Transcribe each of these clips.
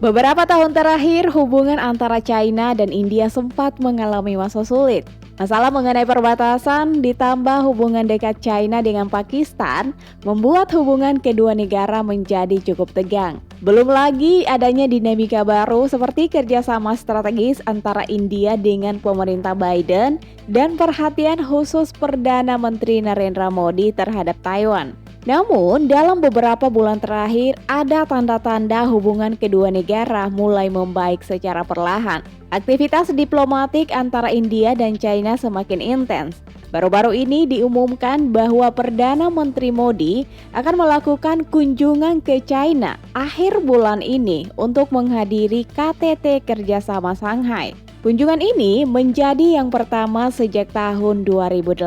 Beberapa tahun terakhir, hubungan antara China dan India sempat mengalami masa sulit. Masalah mengenai perbatasan ditambah hubungan dekat China dengan Pakistan membuat hubungan kedua negara menjadi cukup tegang. Belum lagi adanya dinamika baru seperti kerjasama strategis antara India dengan pemerintah Biden dan perhatian khusus Perdana Menteri Narendra Modi terhadap Taiwan. Namun, dalam beberapa bulan terakhir, ada tanda-tanda hubungan kedua negara mulai membaik secara perlahan. Aktivitas diplomatik antara India dan China semakin intens. Baru-baru ini diumumkan bahwa Perdana Menteri Modi akan melakukan kunjungan ke China akhir bulan ini untuk menghadiri KTT Kerjasama Shanghai. Kunjungan ini menjadi yang pertama sejak tahun 2018.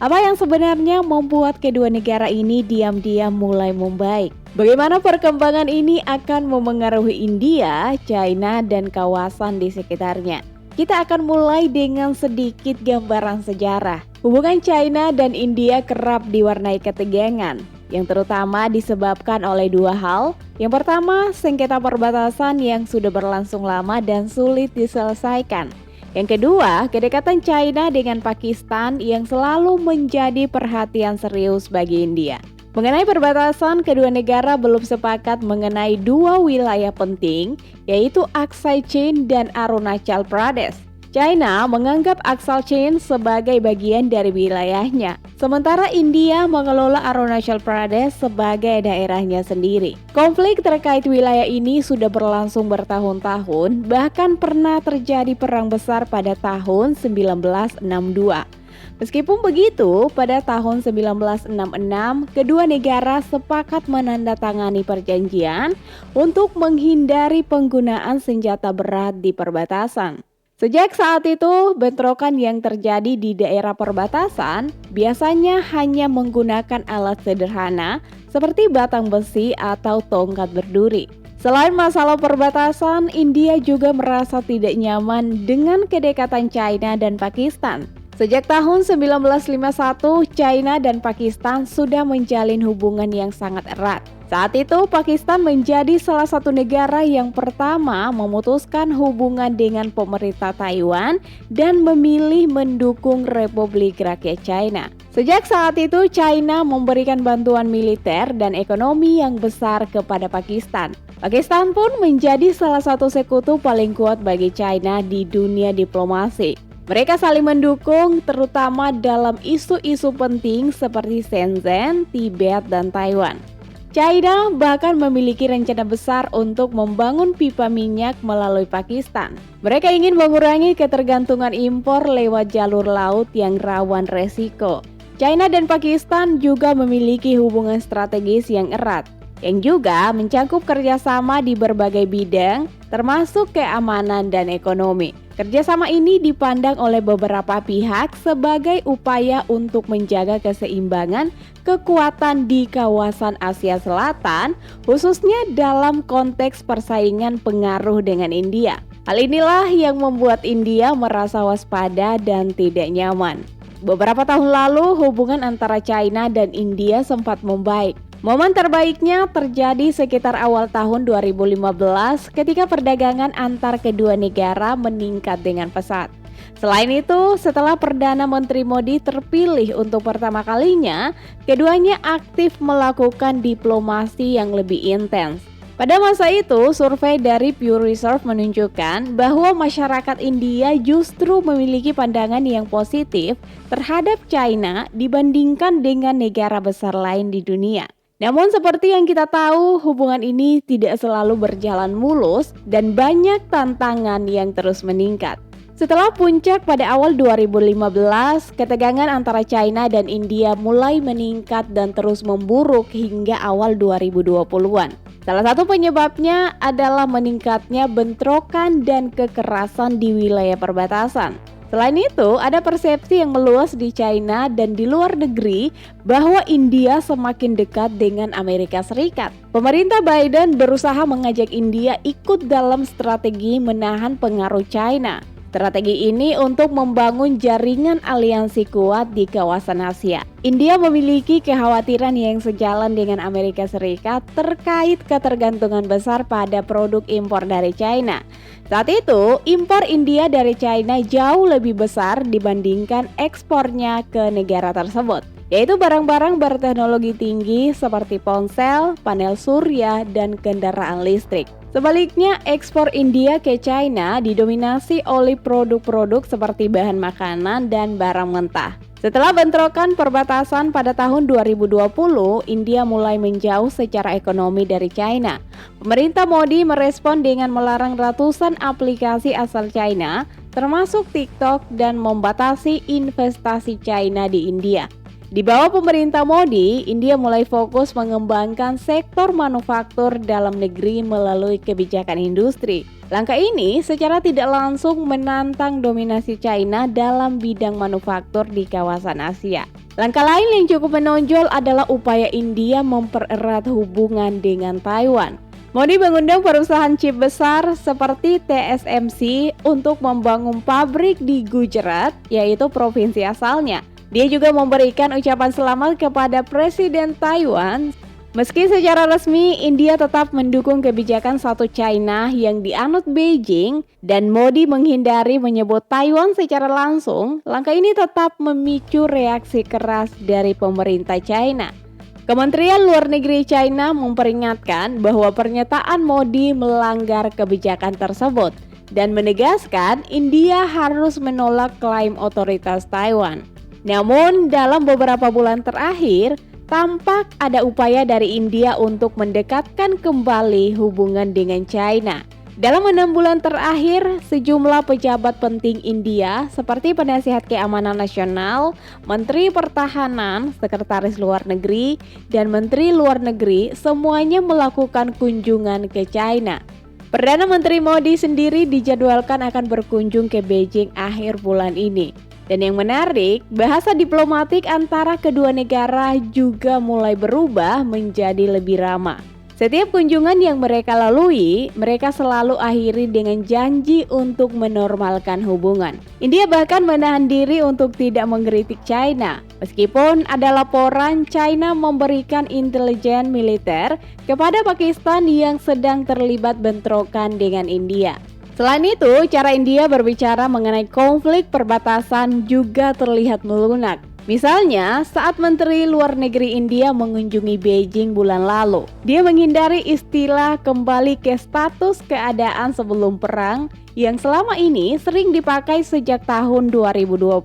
Apa yang sebenarnya membuat kedua negara ini diam-diam mulai membaik? Bagaimana perkembangan ini akan memengaruhi India, China, dan kawasan di sekitarnya? Kita akan mulai dengan sedikit gambaran sejarah. Hubungan China dan India kerap diwarnai ketegangan, yang terutama disebabkan oleh dua hal. Yang pertama, sengketa perbatasan yang sudah berlangsung lama dan sulit diselesaikan. Yang kedua, kedekatan China dengan Pakistan yang selalu menjadi perhatian serius bagi India. Mengenai perbatasan, kedua negara belum sepakat mengenai dua wilayah penting, yaitu Aksai Chin dan Arunachal Pradesh. China menganggap Aksai Chin sebagai bagian dari wilayahnya, sementara India mengelola Arunachal Pradesh sebagai daerahnya sendiri. Konflik terkait wilayah ini sudah berlangsung bertahun-tahun, bahkan pernah terjadi perang besar pada tahun 1962. Meskipun begitu, pada tahun 1966, kedua negara sepakat menandatangani perjanjian untuk menghindari penggunaan senjata berat di perbatasan. Sejak saat itu, bentrokan yang terjadi di daerah perbatasan biasanya hanya menggunakan alat sederhana seperti batang besi atau tongkat berduri. Selain masalah perbatasan, India juga merasa tidak nyaman dengan kedekatan China dan Pakistan. Sejak tahun 1951, China dan Pakistan sudah menjalin hubungan yang sangat erat. Saat itu, Pakistan menjadi salah satu negara yang pertama memutuskan hubungan dengan pemerintah Taiwan dan memilih mendukung Republik Rakyat China. Sejak saat itu, China memberikan bantuan militer dan ekonomi yang besar kepada Pakistan. Pakistan pun menjadi salah satu sekutu paling kuat bagi China di dunia diplomasi. Mereka saling mendukung terutama dalam isu-isu penting seperti Shenzhen, Tibet, dan Taiwan. China bahkan memiliki rencana besar untuk membangun pipa minyak melalui Pakistan. Mereka ingin mengurangi ketergantungan impor lewat jalur laut yang rawan resiko. China dan Pakistan juga memiliki hubungan strategis yang erat, yang juga mencakup kerjasama di berbagai bidang, termasuk keamanan dan ekonomi. Kerjasama ini dipandang oleh beberapa pihak sebagai upaya untuk menjaga keseimbangan kekuatan di kawasan Asia Selatan, khususnya dalam konteks persaingan pengaruh dengan India. Hal inilah yang membuat India merasa waspada dan tidak nyaman. Beberapa tahun lalu, hubungan antara China dan India sempat membaik. Momen terbaiknya terjadi sekitar awal tahun 2015 ketika perdagangan antar kedua negara meningkat dengan pesat. Selain itu, setelah Perdana Menteri Modi terpilih untuk pertama kalinya, keduanya aktif melakukan diplomasi yang lebih intens. Pada masa itu, survei dari Pew Research menunjukkan bahwa masyarakat India justru memiliki pandangan yang positif terhadap China dibandingkan dengan negara besar lain di dunia. Namun seperti yang kita tahu, hubungan ini tidak selalu berjalan mulus dan banyak tantangan yang terus meningkat. Setelah puncak pada awal 2015, ketegangan antara China dan India mulai meningkat dan terus memburuk hingga awal 2020-an. Salah satu penyebabnya adalah meningkatnya bentrokan dan kekerasan di wilayah perbatasan. Selain itu, ada persepsi yang meluas di China dan di luar negeri bahwa India semakin dekat dengan Amerika Serikat. Pemerintah Biden berusaha mengajak India ikut dalam strategi menahan pengaruh China. Strategi ini untuk membangun jaringan aliansi kuat di kawasan Asia. India memiliki kekhawatiran yang sejalan dengan Amerika Serikat terkait ketergantungan besar pada produk impor dari China. Saat itu, impor India dari China jauh lebih besar dibandingkan ekspornya ke negara tersebut, yaitu barang-barang berteknologi tinggi seperti ponsel, panel surya, dan kendaraan listrik. Sebaliknya, ekspor India ke China didominasi oleh produk-produk seperti bahan makanan dan barang mentah. Setelah bentrokan perbatasan pada tahun 2020, India mulai menjauh secara ekonomi dari China. Pemerintah Modi merespon dengan melarang ratusan aplikasi asal China, termasuk TikTok, dan membatasi investasi China di India. Di bawah pemerintah Modi, India mulai fokus mengembangkan sektor manufaktur dalam negeri melalui kebijakan industri. Langkah ini secara tidak langsung menantang dominasi China dalam bidang manufaktur di kawasan Asia. Langkah lain yang cukup menonjol adalah upaya India mempererat hubungan dengan Taiwan. Modi mengundang perusahaan chip besar seperti TSMC untuk membangun pabrik di Gujarat, yaitu provinsi asalnya. Dia juga memberikan ucapan selamat kepada Presiden Taiwan. Meski secara resmi India tetap mendukung kebijakan satu China yang dianut Beijing dan Modi menghindari menyebut Taiwan secara langsung, langkah ini tetap memicu reaksi keras dari pemerintah China. Kementerian Luar Negeri China memperingatkan bahwa pernyataan Modi melanggar kebijakan tersebut dan menegaskan India harus menolak klaim otoritas Taiwan. Namun, dalam beberapa bulan terakhir, tampak ada upaya dari India untuk mendekatkan kembali hubungan dengan China. Dalam 6 bulan terakhir, sejumlah pejabat penting India seperti Penasihat Keamanan Nasional, Menteri Pertahanan, Sekretaris Luar Negeri, dan Menteri Luar Negeri semuanya melakukan kunjungan ke China. Perdana Menteri Modi sendiri dijadwalkan akan berkunjung ke Beijing akhir bulan ini. Dan yang menarik, bahasa diplomatik antara kedua negara juga mulai berubah menjadi lebih ramah. Setiap kunjungan yang mereka lalui, mereka selalu akhiri dengan janji untuk menormalkan hubungan. India bahkan menahan diri untuk tidak mengkritik China. Meskipun ada laporan China memberikan intelijen militer kepada Pakistan yang sedang terlibat bentrokan dengan India. Selain itu, cara India berbicara mengenai konflik perbatasan juga terlihat melunak. Misalnya, saat Menteri Luar Negeri India mengunjungi Beijing bulan lalu, dia menghindari istilah kembali ke status keadaan sebelum perang yang selama ini sering dipakai sejak tahun 2020.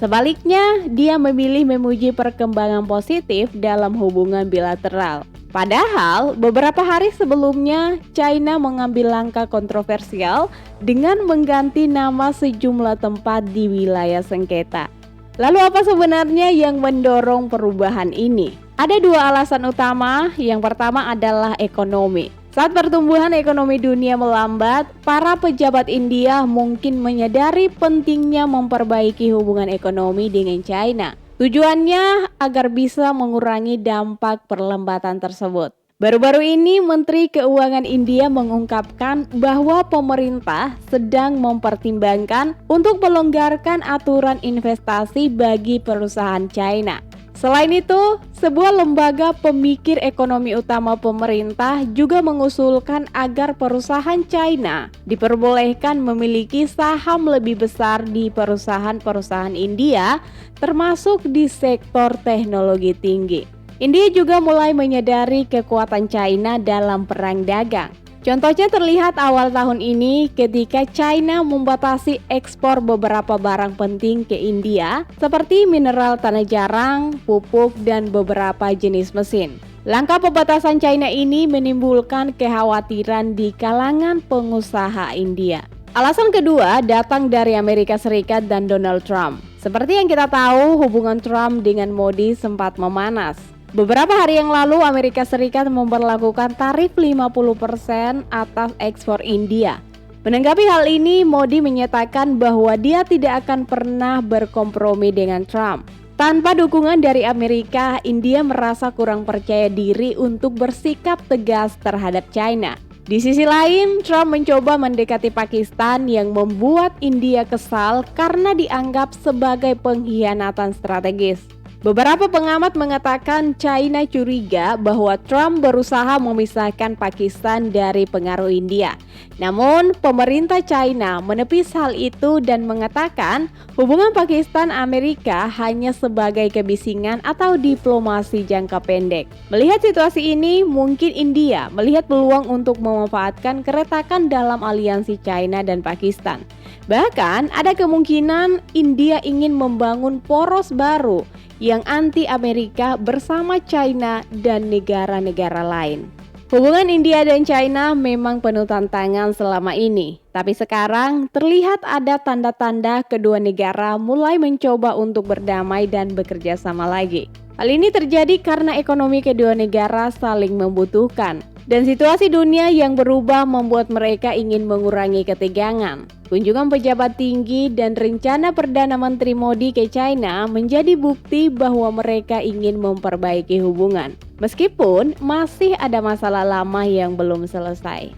Sebaliknya, dia memilih memuji perkembangan positif dalam hubungan bilateral. Padahal, beberapa hari sebelumnya, China mengambil langkah kontroversial dengan mengganti nama sejumlah tempat di wilayah sengketa. Lalu apa sebenarnya yang mendorong perubahan ini? Ada dua alasan utama. Yang pertama adalah ekonomi. Saat pertumbuhan ekonomi dunia melambat, para pejabat India mungkin menyadari pentingnya memperbaiki hubungan ekonomi dengan China. Tujuannya agar bisa mengurangi dampak perlambatan tersebut. Baru-baru ini Menteri Keuangan India mengungkapkan bahwa pemerintah sedang mempertimbangkan untuk melonggarkan aturan investasi bagi perusahaan China. Selain itu, sebuah lembaga pemikir ekonomi utama pemerintah juga mengusulkan agar perusahaan China diperbolehkan memiliki saham lebih besar di perusahaan-perusahaan India, termasuk di sektor teknologi tinggi. India juga mulai menyadari kekuatan China dalam perang dagang. Contohnya terlihat awal tahun ini ketika China membatasi ekspor beberapa barang penting ke India seperti mineral tanah jarang, pupuk, dan beberapa jenis mesin. Langkah pembatasan China ini menimbulkan kekhawatiran di kalangan pengusaha India. Alasan kedua datang dari Amerika Serikat dan Donald Trump. Seperti yang kita tahu, hubungan Trump dengan Modi sempat memanas. Beberapa hari yang lalu Amerika Serikat memberlakukan tarif 50% atas ekspor India. Menanggapi hal ini, Modi menyatakan bahwa dia tidak akan pernah berkompromi dengan Trump. Tanpa dukungan dari Amerika, India merasa kurang percaya diri untuk bersikap tegas terhadap China. Di sisi lain, Trump mencoba mendekati Pakistan yang membuat India kesal karena dianggap sebagai pengkhianatan strategis. Beberapa pengamat mengatakan China curiga bahwa Trump berusaha memisahkan Pakistan dari pengaruh India. Namun, pemerintah China menepis hal itu dan mengatakan hubungan Pakistan-Amerika hanya sebagai kebisingan atau diplomasi jangka pendek. Melihat situasi ini, mungkin India melihat peluang untuk memanfaatkan keretakan dalam aliansi China dan Pakistan. Bahkan, ada kemungkinan India ingin membangun poros baru yang anti-Amerika bersama China dan negara-negara lain. Hubungan India dan China memang penuh tantangan selama ini, tapi sekarang terlihat ada tanda-tanda kedua negara mulai mencoba untuk berdamai dan bekerja sama lagi. Hal ini terjadi karena ekonomi kedua negara saling membutuhkan, dan situasi dunia yang berubah membuat mereka ingin mengurangi ketegangan. Kunjungan pejabat tinggi dan rencana Perdana Menteri Modi ke China menjadi bukti bahwa mereka ingin memperbaiki hubungan, meskipun masih ada masalah lama yang belum selesai.